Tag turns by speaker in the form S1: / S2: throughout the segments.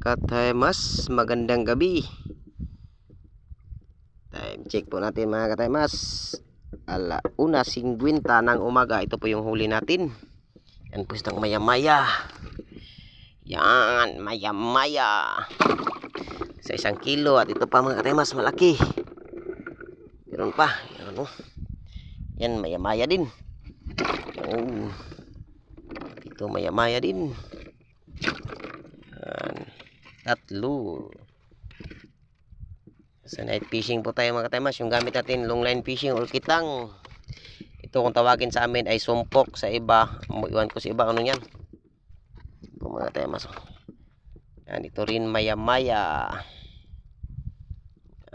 S1: kataymas, magandang gabi. Time check po natin mga kataymas. 1:50 ng umaga. Ito po yung huli natin. Yan po isang maya-maya. Yan, maya-maya. Sa 1 kilo. At ito pa mga kataymas, malaki. Meron pa. Yan, oh. Yan, maya-maya din. Oh. Ito maya-maya din. Yan. 3. Sa night fishing po tayo mga kataymas. Yung gamit natin long line fishing or kitang. Ito kung tawagin sa amin ay sumpok. Sa iba, iwan ko sa iba ano yan. Ito mga kataymas. Yan, ito rin maya-maya.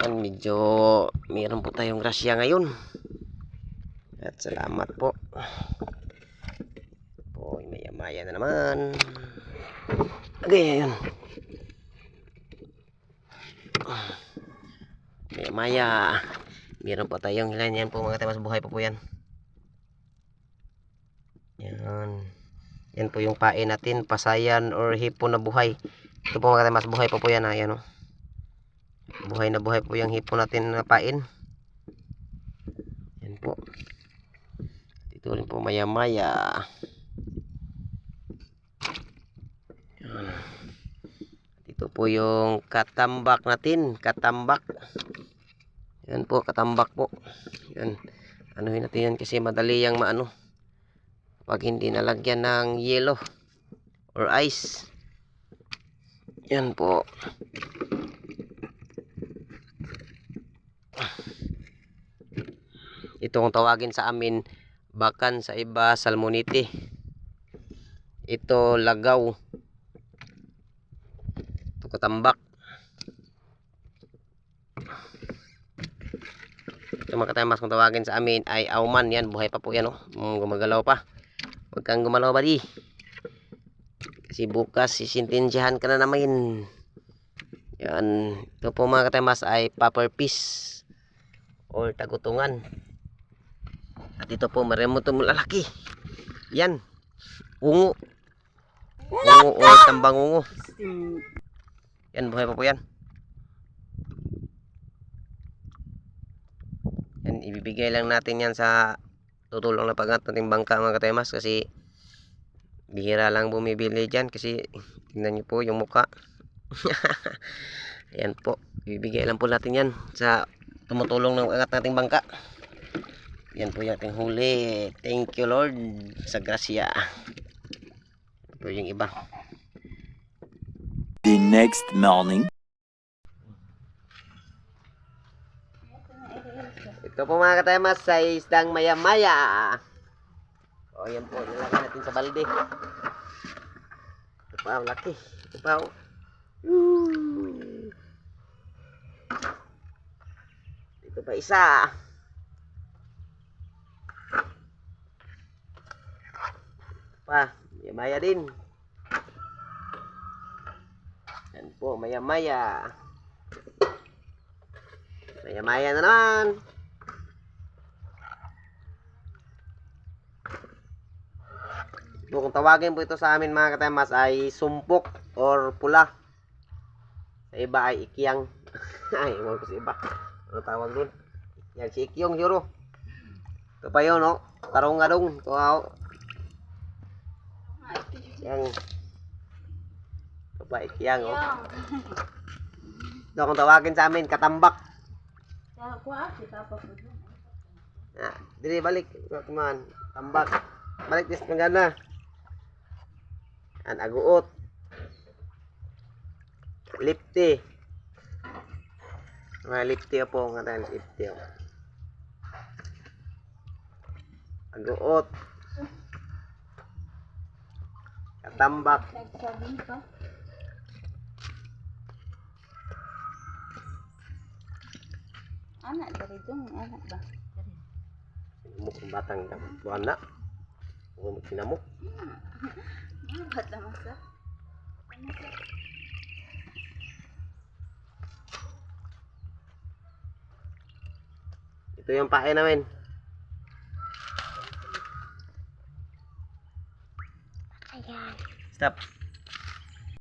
S1: Yan, medyo mayroon po tayong grasya ngayon. At salamat po. Po, maya-maya na naman. Okay, yan. Maya-maya. Meron pa tayong ilan yan po mga kataymas. Buhay pa po yan. Yan. Yan po yung pain natin. Pasayan or hipon na buhay. Ito po mga kataymas. Buhay pa po yan. Yan, oh. Buhay na buhay po yung hipon natin na pain. Yan po. Ito rin po maya-maya. Yan. Ito po yung katambak natin. Katambak. Yan po, katambak po. Yan. Anuhin natin yan kasi madali yang maano. Pag hindi nalagyan ng yelo or ice. Yan po. Ito kung tawagin sa amin, bakan, sa iba, salmonite. Ito, lagaw. Ito, katambak. Ito mga kataymas kung tawagin sa amin ay auman. Yan, buhay pa po yan, oh. Gumagalaw pa. Huwag kang gumalaw ba di. Kasi bukas sisintensyahan ka na naman. Yan. Ito po mga kataymas ay popper fish or tagutungan. At ito po marami ito lalaki. Yan. Ungo. Ungo o tambang ungo. Yan, buhay pa po yan. Yan, ibibigay lang natin yan sa tutulong na pagat nating bangka mga kataymas. Kasi bihira lang bumibili dyan. Kasi tingnan nyo po yung muka. Yan po. Ibibigay lang po natin yan sa tumutulong ng pagat nating bangka. Yan po yung ating huli. Thank you Lord sa grasya. Ito yung iba.
S2: The next morning.
S1: Ito po mga kataymas sa isdang maya-maya. O yan po. Nilagay natin sa balde. Ito pa. Laki. Ito pa. Ito pa isa. Pa, maya-maya din. Yan po, maya-maya. Maya-maya na naman. Kung tawagin po ito sa amin mga kataymas ay sumpok or pula. Sa iba ay ikyang. Ay, iwan ko sa iba. Ano tawag dun? Yan, si ikyong yuro. Ito pa yun, no? Tarong-arong. Ito ako. Yang baik yang oh. Ito kung tawagin sa amin katambak. Nah, dili balik teman tambak. Balik dis magana. An aguot. Lipti. Mga lipti po nga tayo lipti. Aguot. Katambak.
S3: Anak dari dong, anak ba?
S1: Sinamok ng batang buwan na. Huwag sinamok.
S3: Ba't naman sa?
S1: Ito yung pae namin.
S3: Ayan.
S1: Stop.